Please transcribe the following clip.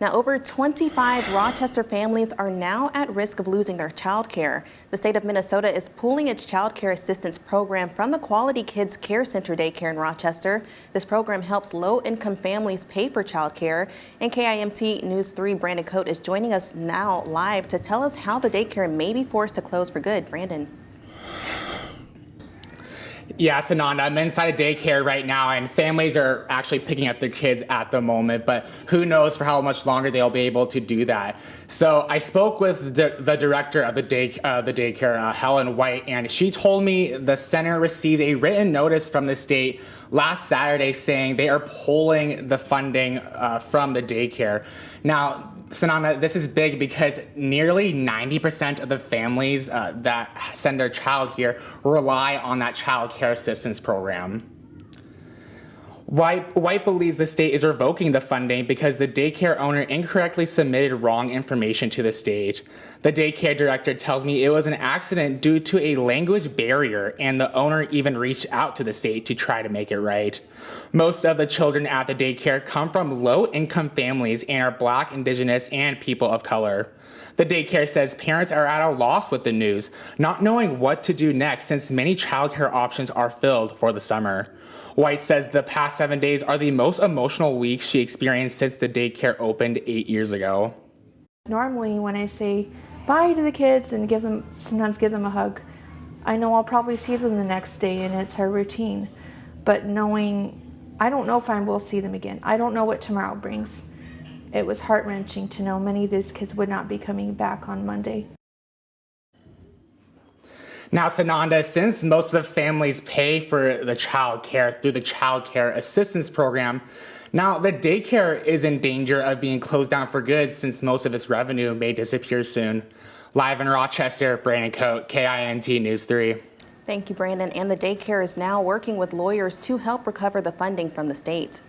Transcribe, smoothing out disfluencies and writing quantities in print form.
Now, over 25 Rochester families are now at risk of losing their child care. The state of Minnesota is pulling its child care assistance program from the Quality Kids Care Center daycare in Rochester. This program helps low-income families pay for child care. And KIMT News 3 Brandon Cote is joining us now live to tell us how the daycare may be forced to close for good. Brandon. Yeah, Sananda, I'm inside a daycare right now, and families are actually picking up their kids at the moment, but who knows for how much longer they'll be able to do that. So I spoke with the director of the daycare, Helen White, and she told me the center received a written notice from the state last Saturday saying they are pulling the funding from the daycare. Now, Sananda, this is big because nearly 90% of the families that send their child here rely on that child care assistance program. White believes the state is revoking the funding because the daycare owner incorrectly submitted wrong information to the state. The daycare director tells me it was an accident due to a language barrier, and the owner even reached out to the state to try to make it right. Most of the children at the daycare come from low-income families and are Black, Indigenous, and people of color. The daycare says parents are at a loss with the news, not knowing what to do next since many childcare options are filled for the summer. White says the past 7 days are the most emotional weeks she experienced since the daycare opened 8 years ago. Normally when I say bye to the kids and sometimes give them a hug, I know I'll probably see them the next day and it's our routine. But knowing, I don't know if I will see them again. I don't know what tomorrow brings. It was heart-wrenching to know many of these kids would not be coming back on Monday. Now, Sananda, since most of the families pay for the child care through the child care assistance program, now the daycare is in danger of being closed down for good since most of its revenue may disappear soon. Live in Rochester, Brandon Cote, KIMT News 3. Thank you, Brandon. And the daycare is now working with lawyers to help recover the funding from the state.